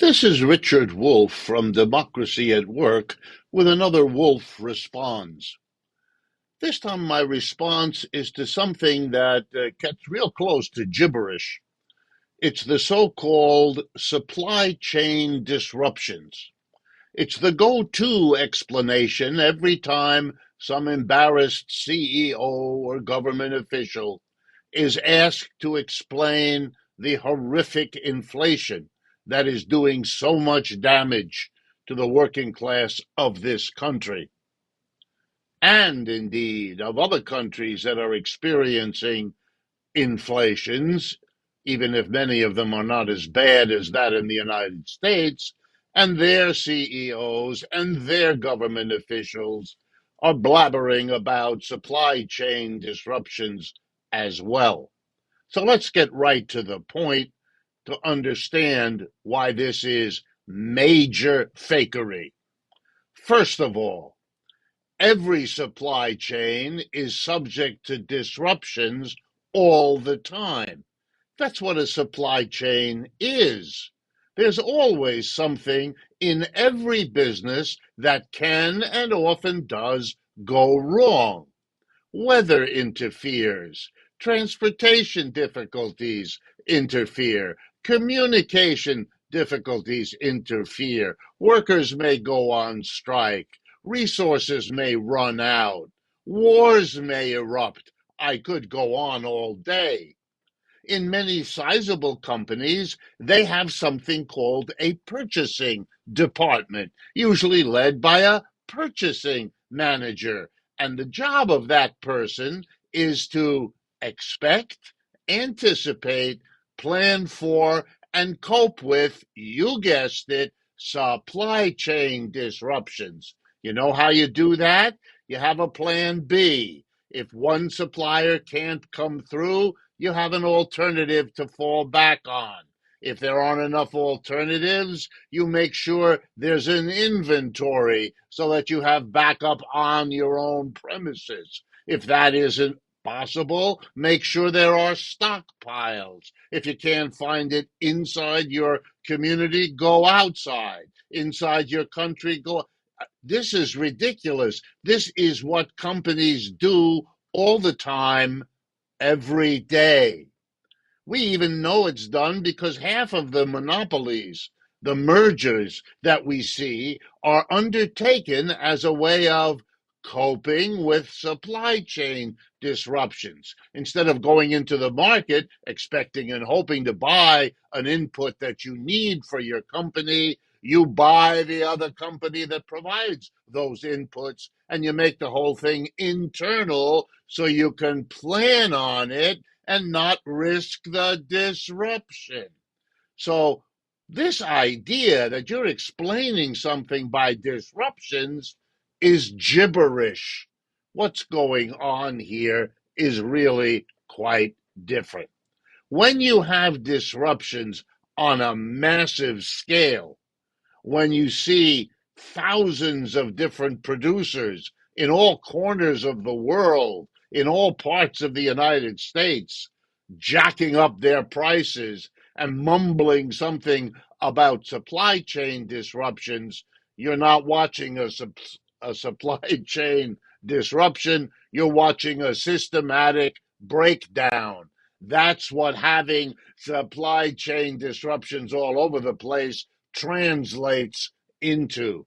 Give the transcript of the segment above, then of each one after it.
This is Richard Wolff from Democracy at Work with another Wolff Responds. This time my response is to something that gets real close to gibberish. It's the so-called supply chain disruptions. It's the go-to explanation every time some embarrassed CEO or government official is asked to explain the horrific inflation that is doing so much damage to the working class of this country, and indeed of other countries that are experiencing inflations, even if many of them are not as bad as that in the United States, and their CEOs and their government officials are blabbering about supply chain disruptions as well. So let's get right to the point to understand why this is major fakery. First of all, every supply chain is subject to disruptions all the time. That's what a supply chain is. There's always something in every business that can and often does go wrong. Weather interferes, transportation difficulties interfere, communication difficulties interfere, workers may go on strike, resources may run out, wars may erupt. I could go on all day. In many sizable companies, they have something called a purchasing department, usually led by a purchasing manager. And the job of that person is to expect, anticipate, plan for, and cope with, you guessed it, supply chain disruptions. You know how you do that? You have a plan B. If one supplier can't come through, you have an alternative to fall back on. If there aren't enough alternatives, you make sure there's an inventory so that you have backup on your own premises. If that isn't possible, make sure there are stockpiles. If you can't find it inside your community, go outside. Inside your country, go. This is ridiculous. This is what companies do all the time, every day. We even know it's done because half of the monopolies, the mergers that we see, are undertaken as a way of coping with supply chain disruptions. Instead of going into the market expecting and hoping to buy an input that you need for your company, you buy the other company that provides those inputs and you make the whole thing internal so you can plan on it and not risk the disruption. So, this idea that you're explaining something by disruptions is gibberish. What's going on here is really quite different. When you have disruptions on a massive scale, when you see thousands of different producers in all corners of the world, in all parts of the United States, jacking up their prices and mumbling something about supply chain disruptions, you're not watching a supply chain disruption, you're watching a systematic breakdown. That's what having supply chain disruptions all over the place translates into.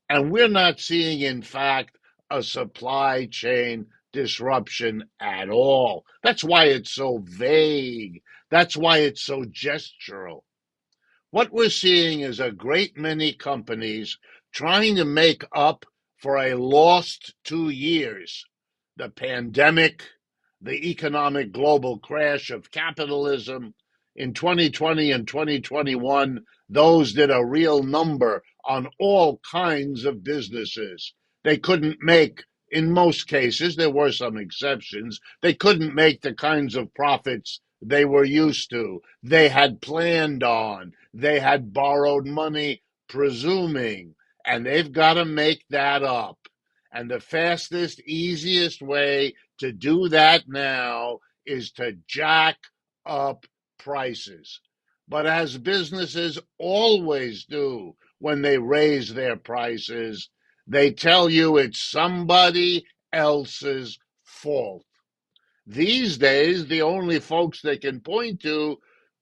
And we're not seeing, in fact, a supply chain disruption at all. That's why it's so vague. That's why it's so gestural. What we're seeing is a great many companies trying to make up for a lost 2 years. The pandemic, the economic global crash of capitalism. In 2020 and 2021, those did a real number on all kinds of businesses. They couldn't make, in most cases, there were some exceptions, they couldn't make the kinds of profits they were used to, they had planned on, they had borrowed money, presuming, and they've got to make that up. And the fastest, easiest way to do that now is to jack up prices. But as businesses always do when they raise their prices, they tell you it's somebody else's fault. These days, the only folks they can point to,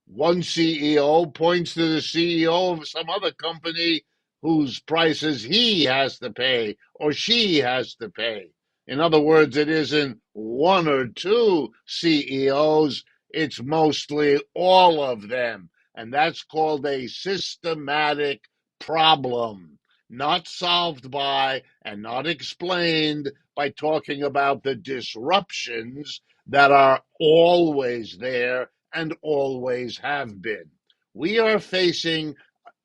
one CEO points to the CEO of some other company whose prices he has to pay or she has to pay. In other words, it isn't one or two CEOs, it's mostly all of them. And that's called a systematic problem, not solved by and not explained by talking about the disruptions that are always there and always have been. We are facing,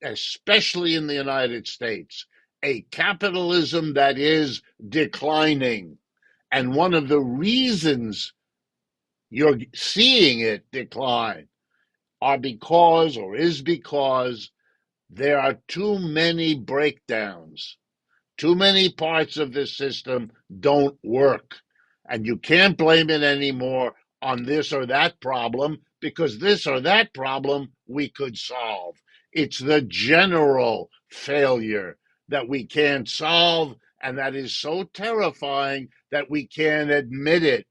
especially in the United States, a capitalism that is declining. And one of the reasons you're seeing it decline are because, or is because, there are too many breakdowns. Too many parts of this system don't work. And you can't blame it anymore on this or that problem because this or that problem we could solve. It's the general failure that we can't solve, and that is so terrifying that we can't admit it.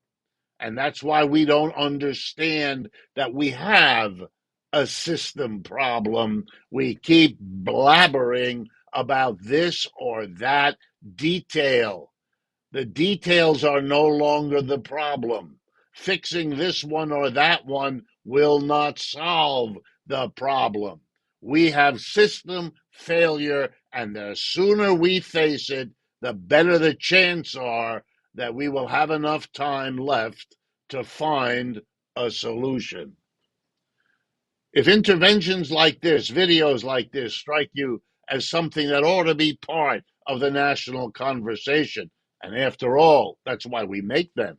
And that's why we don't understand that we have a system problem. We keep blabbering about this or that detail. The details are no longer the problem. Fixing this one or that one will not solve the problem. We have system failure, and the sooner we face it, the better the chance are that we will have enough time left to find a solution. If interventions like this, videos like this, strike you as something that ought to be part of the national conversation, and after all, that's why we make them,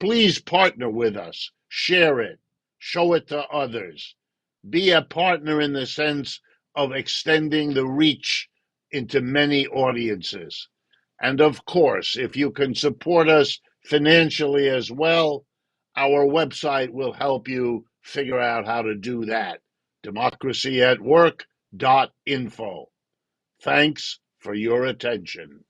please partner with us, share it, show it to others. Be a partner in the sense of extending the reach into many audiences. And of course, if you can support us financially as well, our website will help you figure out how to do that. democracyatwork.info. Thanks for your attention.